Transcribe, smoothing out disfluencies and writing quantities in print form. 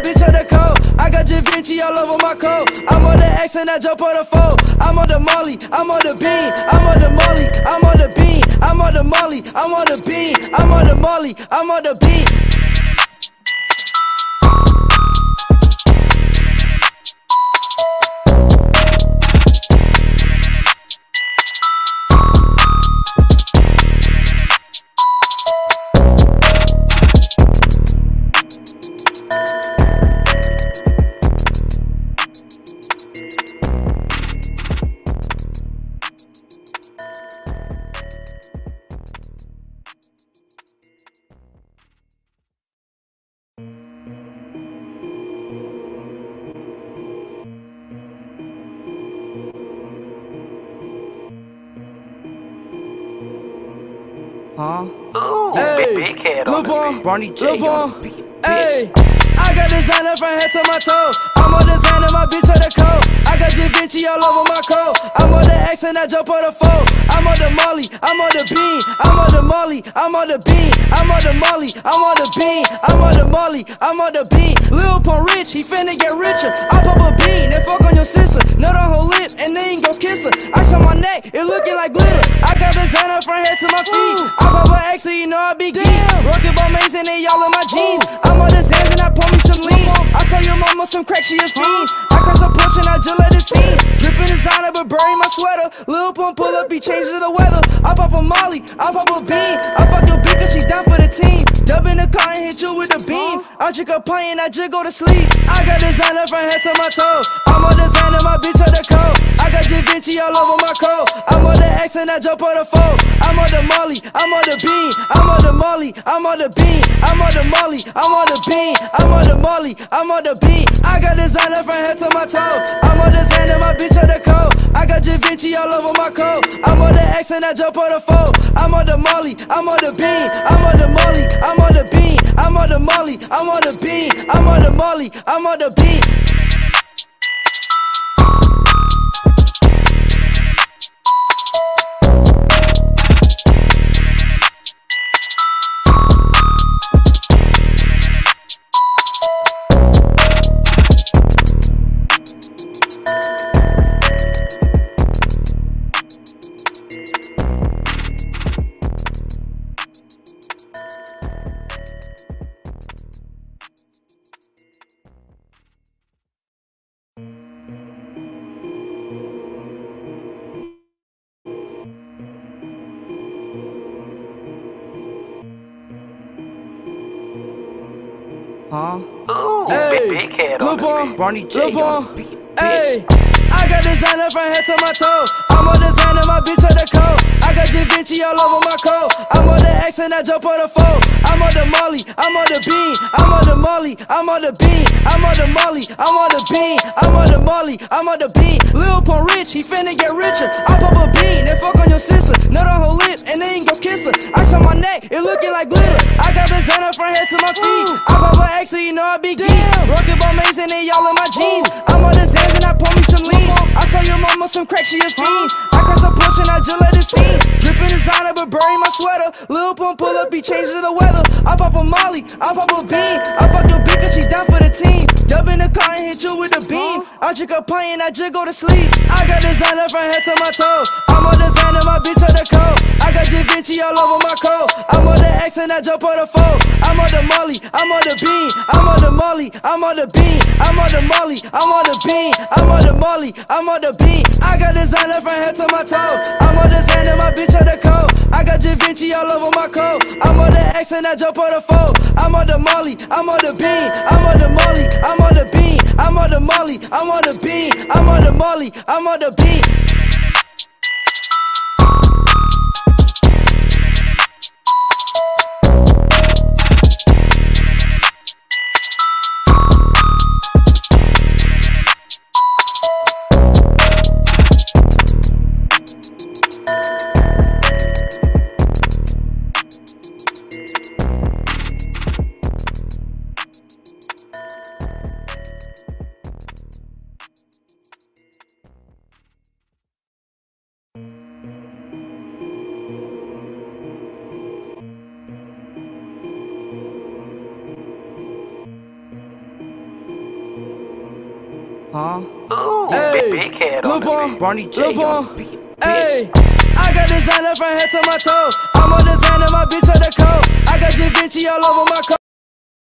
bitch on the coat. I got Givenchy all over my coat. I'm on the X and I jump on the 4. I'm on the Molly, I'm on the bean. I'm on the Molly, I'm on the bean. I'm on the Molly, I'm on the bean. I'm on the Molly, I'm on the bean. Huh? Ooh, Hey, big head on LeBron, the Barney J on the beat, Hey, bitch. I got designer from head to my toe. I'm on designer, my bitch on the coat. I got Givenchy all over my coat. I'm on the X and I jump on the 4. I'm on the Molly, I'm on the bean. I'm on the Molly, I'm on the bean. I'm on the Molly, I'm on the bean. I'm on the Molly, I'm on the bean. Lil Pump rich, he finna get richer. I pop a bean, then fuck on your sister. Nut on her lip, and then go kiss her. Ice on my neck, it looking like glitter. I got designer from head to my feet. I pop a X, so you know I be geek. Rocket ball maze and they all in my jeans. I'm on the Zans and I pour me some lean. I saw your mama some crack, she a fiend. I cross a push and I just let it scene. Drippin' designer but bury my sweater. Lil Pump pull up, he changes the weather. I pop a Molly, I pop a bean. I fuck your bitch 'cause she down for the team. Dub in the car and hit you with a beam. I drink a pint and I just go to sleep. I got designer from head to my toe. I'm on designer, my bitch on the coat. I got Givenchy all over my coat. I'm on the X and I jump on the 4. I'm on the Molly, I'm on the bean. I'm on the Molly, I'm on the bean. I'm on the Molly, I'm on the bean. I'm on the Molly, I'm on the bean. I got designer from head to my toe. I'm on designer, my bitch on the coat. I got Givenchy all over my coat. I'm on the X and I jump on the 4. I'm on the Molly, I'm on the bean. I'm on the Molly, I'm on the bean. I'm on the Molly, I'm on the bean. I'm on the Molly, I'm on the bean. Huh? Ooh, Hey, big head on the LeBron, Barney J on the beat, Hey, bitch. I got designer from head to my toe. I'm on designer, my bitch on the coat. I got Givenchy all over my coat. I'm on the X and I jump on the 4. I'm on the Molly, I'm on the bean. I'm on the Molly, I'm on the bean. I'm on the Molly, I'm on the bean. I'm on the Molly, I'm on the bean. Lil Pump rich, he finna get richer. I pop a bean, then fuck on your sister. Nut on her lip, and then go kiss her. Ice on my neck, it looking like glitter. I got designer from head to my feet. I pop a X, so you know I be geek. Rocket ball maze and they all in my jeans. I'm on the Zans and I pour me some lean. I saw your mama some crack, she a fiend. I cross a push and I just let it scene. Drippin' designer but bury my sweater. Lil Pump pull up, he changes the weather. I pop a Molly, I pop a bean. I fuck your bitch 'cause she down for the team. Dub in the car and hit you with a beam. I drink a pint and I just go to sleep. I got designer from head to my toe. I'm on designer, my bitch on the coat. I got Givenchy all over my coat. I'm on the X and I jump on the 4. I'm on the Molly, I'm on the bean. I'm on the Molly, I'm on the bean. I'm on the Molly, I'm on the bean. I'm on the Molly, I'm on the bean. I got designer from head to my toe. I'm on designer, my bitch on the coat. I got Givenchy all over my coat. I'm on the X and I jump on the 4. I'm on the Molly, I'm on the bean. I'm on the Molly, I'm on the bean. I'm on the Molly, I'm on the bean. I'm on the Molly, I'm on the bean. Huh? Ooh, big head on the beat. Barney J on the beat. Hey, I got designer from head to my toe. I'm a designer, my bitch on the coat. I got Da Vinci all over my